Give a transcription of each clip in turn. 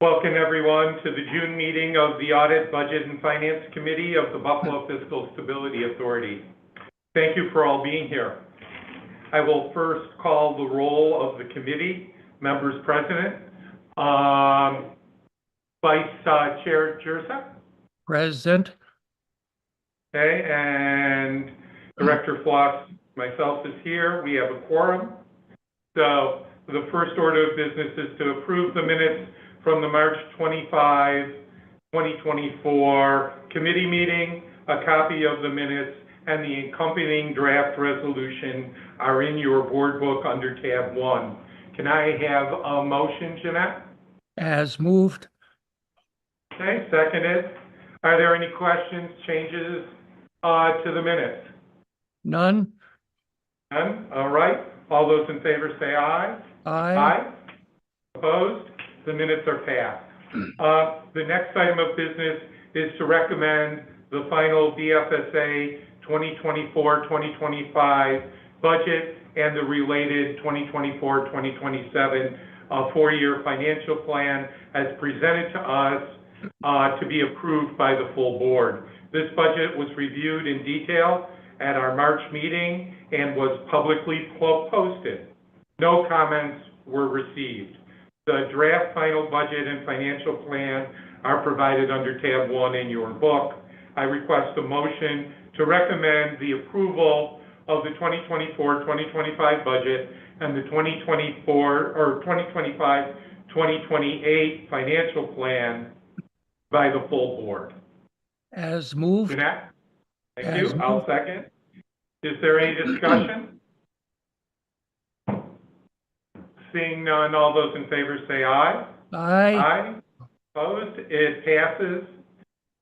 Welcome, everyone, to the June meeting of the Audit, Budget, and Finance Committee of the Buffalo Fiscal Stability Authority. Thank you for all being here. I will first call the roll of the committee, members present. Vice Chair Jurcek. Present. Okay, and Director Floss, myself, is here. We have a quorum. So the first order of business is to approve the minutes from the March 25, 2024 committee meeting. A copy of the minutes and the accompanying draft resolution are in your board book under tab 1. Can I have a motion, Jeanette? As moved. Okay, seconded. Are there any questions, changes to the minutes? None. None? All right. All those in favor say aye. Aye. Aye. Opposed? The minutes are passed. The next item of business is to recommend the final BFSA 2024-2025 budget and the related 2024-2027 four-year financial plan as presented to us to be approved by the full board. This budget was reviewed in detail at our March meeting and was publicly posted. No comments were received. The draft final budget and financial plan are provided under tab 1 in your book. I request a motion to recommend the approval of the 2024-2025 budget and the 2025-2028 financial plan by the full board. As moved. Jeanette? Thank you. I'll second. Is there any discussion? Seeing none, all those in favor say aye. Aye. Aye. Opposed? It passes.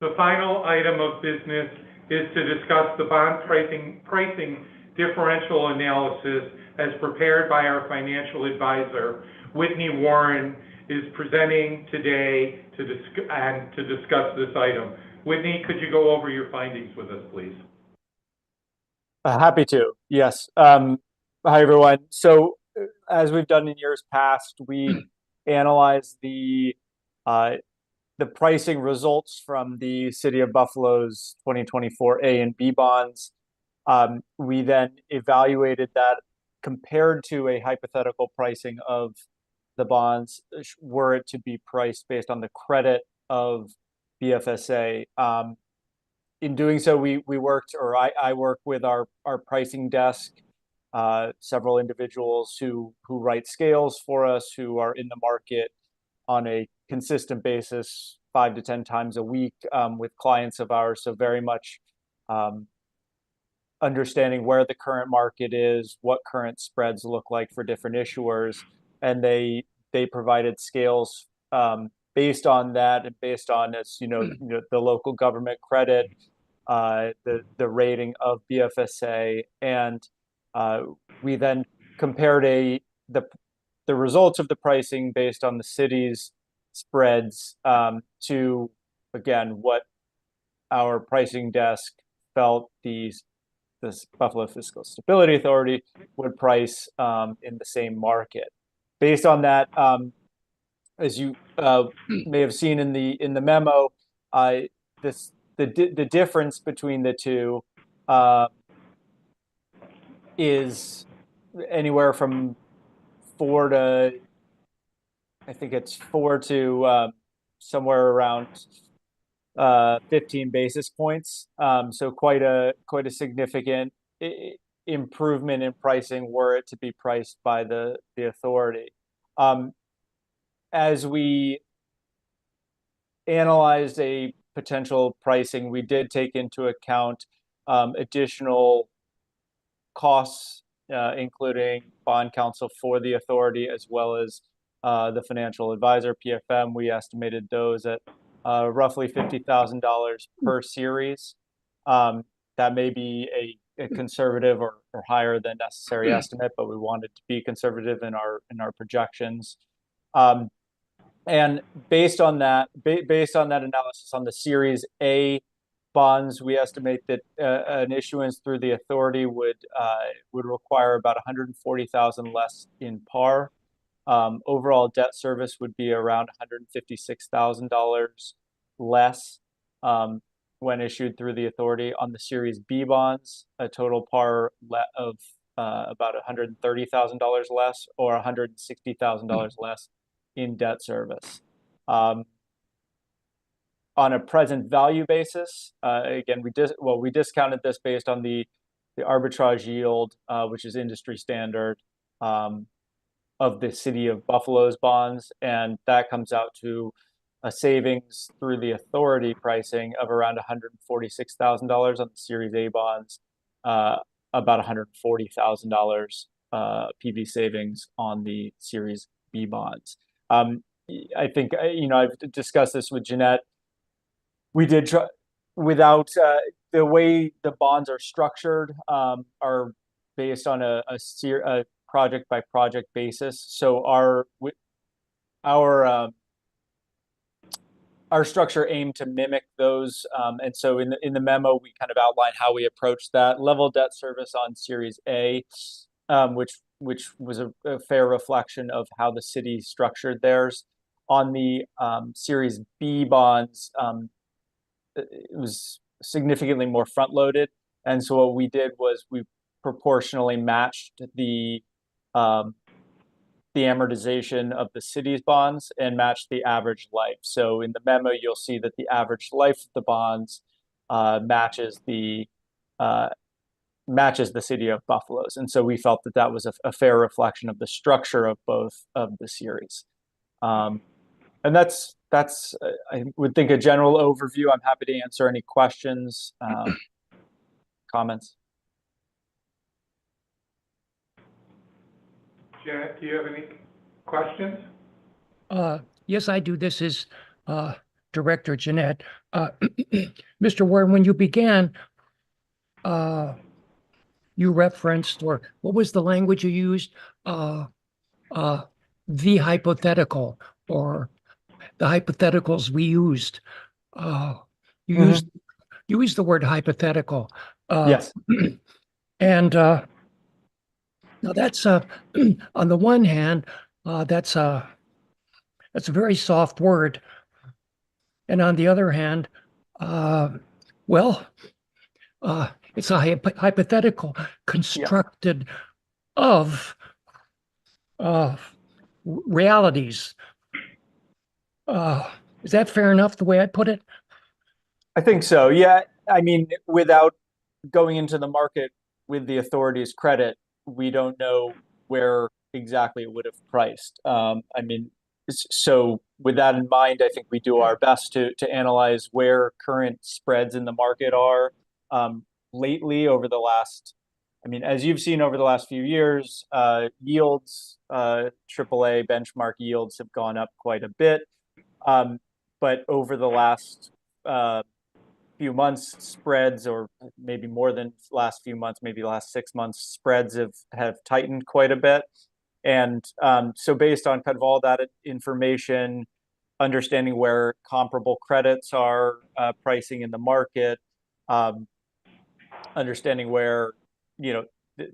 The final item of business is to discuss the bond pricing differential analysis as prepared by our financial advisor. Whitney Warren is presenting today to discuss this item. Whitney, could you go over your findings with us, please? Happy to. Yes. Hi, everyone. So, as we've done in years past, we analyzed the pricing results from the City of Buffalo's 2024 A and B bonds. We then evaluated that compared to a hypothetical pricing of the bonds, were it to be priced based on the credit of BFSA. In doing so, I work with our pricing desk, several individuals who write scales for us, who are in the market on a consistent basis 5 to 10 times a week with clients of ours. So very much understanding where the current market is, what current spreads look like for different issuers, and they provided scales based on that, and based on, as you know, the local government credit, the rating of BFSA, and we then compared the results of the pricing based on the city's spreads to, again, what our pricing desk felt this Buffalo Fiscal Stability Authority would price in the same market. Based on that, as you may have seen in the memo, the difference between the two is anywhere from 4 to somewhere around 15 basis points. So quite a significant improvement in pricing were it to be priced by the authority. As we analyzed a potential pricing, we did take into account additional costs, including bond counsel for the authority, as well as the financial advisor, PFM. We estimated those at roughly $50,000 per series. That may be a conservative or higher than necessary estimate, but we wanted to be conservative in our projections. And based on that analysis on the Series A bonds, we estimate that an issuance through the authority would require about $140,000 less in par. Overall debt service would be around $156,000 less when issued through the authority. On the Series B bonds, a total par of about $130,000 less, or $160,000 less in debt service. On a present value basis, again, we discounted this based on the arbitrage yield, which is industry standard, of the City of Buffalo's bonds, and that comes out to a savings through the authority pricing of around $146,000 on the Series A bonds, about $140,000 PV savings on the Series B bonds. I think, I've discussed this with Jeanette. We did try, without the way the bonds are structured, are based on a project by project basis. So our structure aimed to mimic those, and so in the memo we kind of outline how we approach that. Level debt service on Series A, which was a fair reflection of how the city structured theirs. On the Series B bonds, it was significantly more front loaded, and so what we did was we proportionally matched the amortization of the city's bonds and matched the average life. So in the memo, you'll see that the average life of the bonds matches the City of Buffalo's, and so we felt that that was a fair reflection of the structure of both of the series. And that's I would think a general overview. I'm happy to answer any questions, comments. Janet, do you have any questions? Yes, I do. This is Director Jeanette. Mr. Ward, when you began, you referenced, or what was the language you used? The hypothetical, or the hypotheticals we used. You used the word hypothetical. Yes. And now that's on the one hand, that's a very soft word, and on the other hand, it's a hypothetical constructed of realities. Is that fair enough, the way I put it? I think so. Yeah. I mean, without going into the market with the authority's credit, we don't know where exactly it would have priced. I mean, so with that in mind, I think we do our best to analyze where current spreads in the market are. Lately, over the last, I mean, as you've seen over the last few years, yields, AAA benchmark yields have gone up quite a bit. But over the last few months, spreads, or maybe more than last few months, maybe the last 6 months, spreads have tightened quite a bit. And so based on kind of all that information, understanding where comparable credits are pricing in the market, understanding where, you know,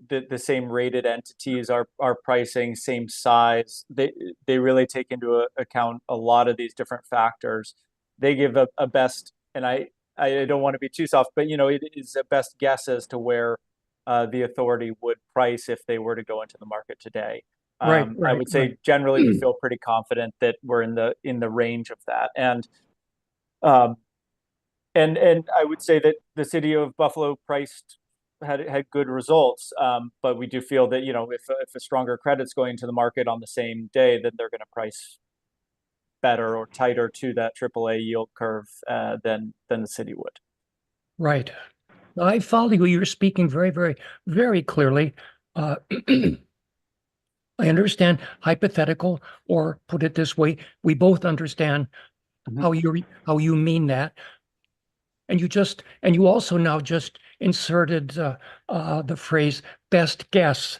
the same rated entities are pricing, same size, they really take into account a lot of these different factors. They give a best, and I don't want to be too soft, but, you know, it is a best guess as to where the authority would price if they were to go into the market today. I would say generally we feel pretty confident that we're in the range of that. And I would say that the City of Buffalo had good results, but we do feel that, you know, if a stronger credit's going to the market on the same day, then they're going to price better or tighter to that AAA yield curve than the city would. Right. I follow you. You're speaking very, very, very clearly. I understand hypothetical, or put it this way, we both understand how you mean that. And you also now just inserted the phrase best guess.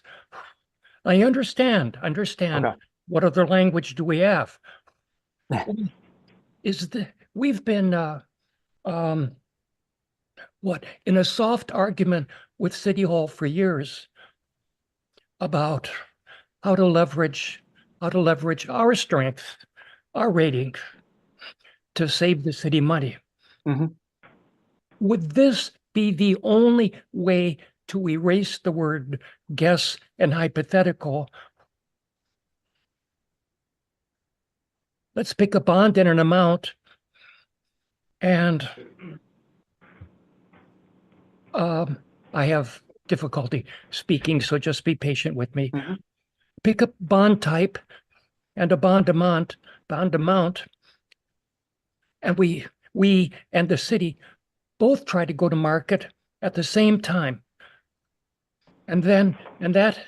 I understand. Okay. What other language do we have? We've been in a soft argument with City Hall for years about how to leverage how to leverage our strength, our rating, to save the city money. Mhm. Would this be the only way to erase the word guess and hypothetical? Let's pick a bond and an amount, and I have difficulty speaking, so just be patient with me. Mhm. Pick a bond type and a bond amount, and we and the city both try to go to market at the same time. And that,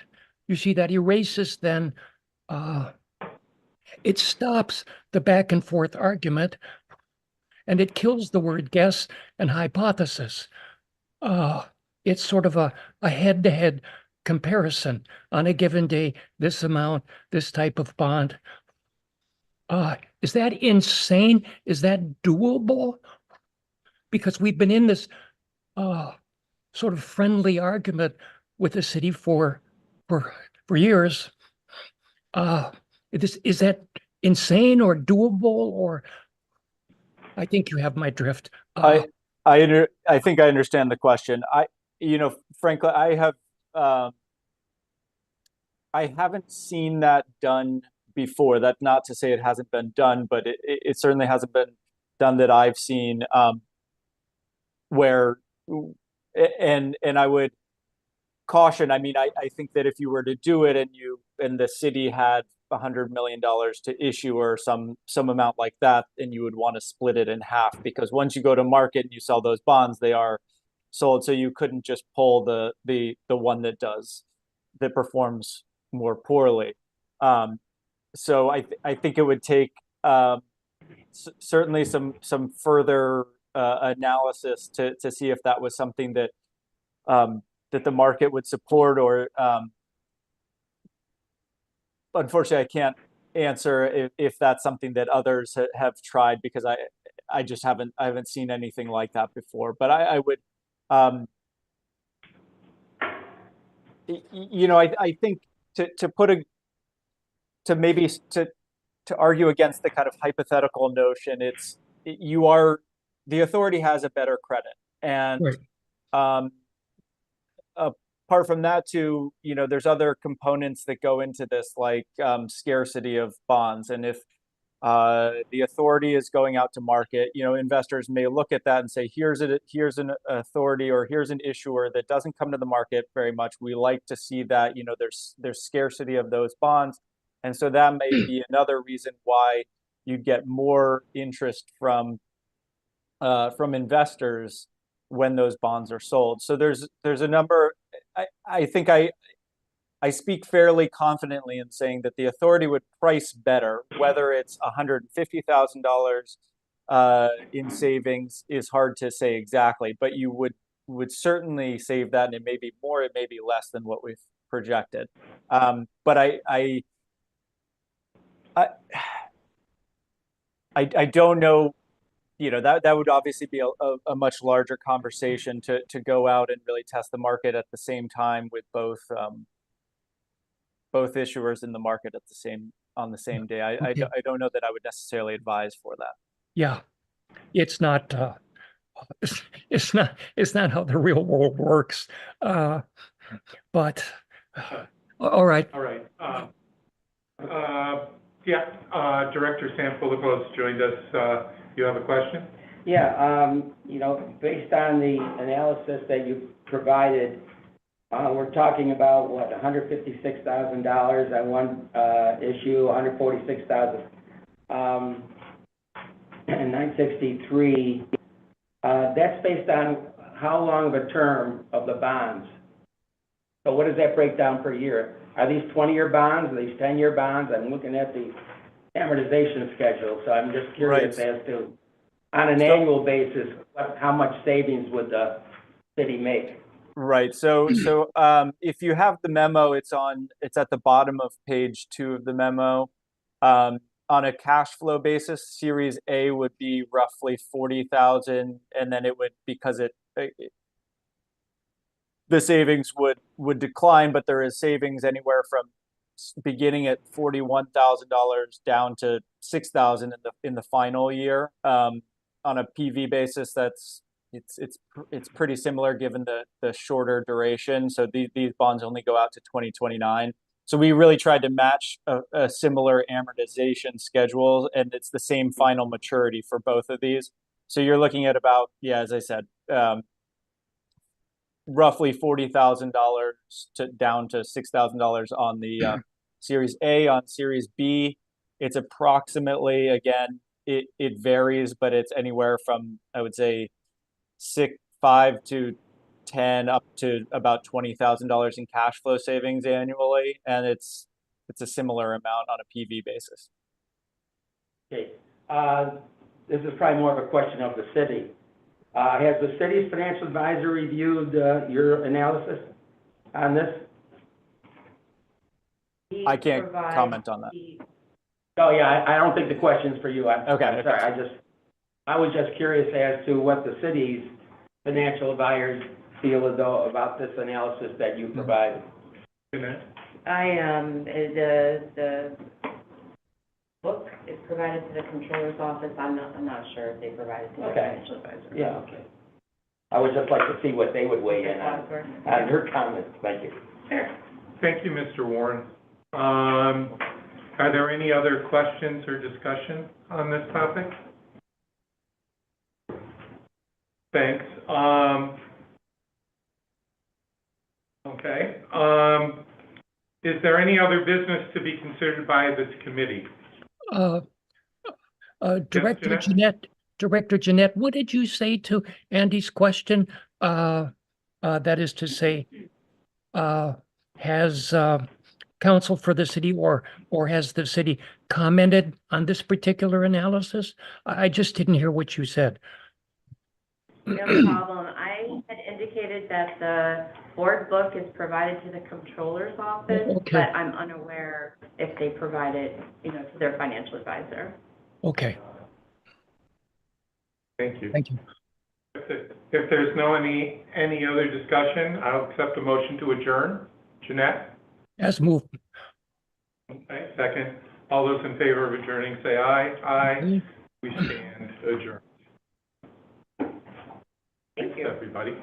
you see, that erases then, it stops the back and forth argument, and it kills the word guess and hypothesis. It's sort of a head-to-head comparison on a given day, this amount, this type of bond. Is that insane? Is that doable? Because we've been in this sort of friendly argument with the city for years. Is that insane or doable? Or I think you have my drift. I think I understand the question. Frankly, I haven't seen that done before. That's not to say it hasn't been done, but it certainly hasn't been done that I've seen, where, and I would caution. I mean, I think that if you were to do it and the city had $100 million to issue or some amount like that, and you would want to split it in half, because once you go to market and you sell those bonds, they are sold. So you couldn't just pull the one that performs more poorly. So I think it would take certainly some further analysis to see if that was something that that the market would support, or unfortunately, I can't answer if that's something that others have tried, because I just haven't seen anything like that before. But I would, I think to argue against the kind of hypothetical notion, the authority has a better credit, and Right. apart from that too, there's other components that go into this, like scarcity of bonds. And if the authority is going out to market, investors may look at that and say, here's an authority, or here's an issuer that doesn't come to the market very much. We like to see that, there's scarcity of those bonds. And so that may be another reason why you get more interest from investors when those bonds are sold. So there's a number. I think I speak fairly confidently in saying that the authority would price better. Whether it's $150,000 in savings is hard to say exactly, but you would certainly save that, and it may be more, it may be less than what we've projected. But I don't know. That would obviously be a much larger conversation to go out and really test the market at the same time with both issuers in the market on the same day. I don't know that I would necessarily advise for that. Yeah, it's not. It's not how the real world works. But all right. All right. Director Sam Filipos joined us. You have a question? Yeah, based on the analysis that you provided, we're talking about what, $156,000 on one issue, $146,000 and 963. That's based on how long of a term of the bonds? So what does that break down per year? Are these 20-year bonds? Are these 10-year bonds? I'm looking at the amortization schedule, so I'm just curious as to, on an annual basis, how much savings would the city make? Right. So if you have the memo, it's at the bottom of page 2 of the memo. On a cash flow basis, Series A would be roughly 40,000, and then it would, because the savings would decline, but there is savings anywhere from beginning at $41,000 down to $6,000 in the final year. On a PV basis, it's pretty similar given the shorter duration. So these bonds only go out to 2029. So we really tried to match a similar amortization schedule, and it's the same final maturity for both of these. So you're looking at about, yeah, as I said, roughly $40,000 down to $6,000 on the Series A. On Series B, it's approximately, again, it varies, but it's anywhere from, I would say, 5 to 10 up to about $20,000 in cash flow savings annually, and it's a similar amount on a PV basis. Okay, this is probably more of a question of the city. Has the city's financial advisor reviewed your analysis on this? I can't comment on that. Oh, yeah, I don't think the question's for you. I'm Okay. sorry, I was just curious as to what the city's financial advisors feel as though about this analysis that you provided. The book is provided to the controller's office. I'm not sure if they provided to the financial advisor. Yeah, okay. I would just like to see what they would weigh in on your comments. Thank you. Thank you, Mr. Warren. Are there any other questions or discussion on this topic? Thanks. Okay. Is there any other business to be considered by this committee? Director Jeanette? Jeanette, what did you say to Andy's question? That is to say, has counsel for the city or has the city commented on this particular analysis? I just didn't hear what you said. No problem. I had indicated that the board book is provided to the controller's office, Okay. but I'm unaware if they provide it, to their financial advisor. Okay. Thank you. Thank you. If there's no any other discussion, I'll accept a motion to adjourn. Jeanette? As moved. Okay, second. All those in favor of adjourning, say aye. Aye. We stand adjourned. Thanks, everybody.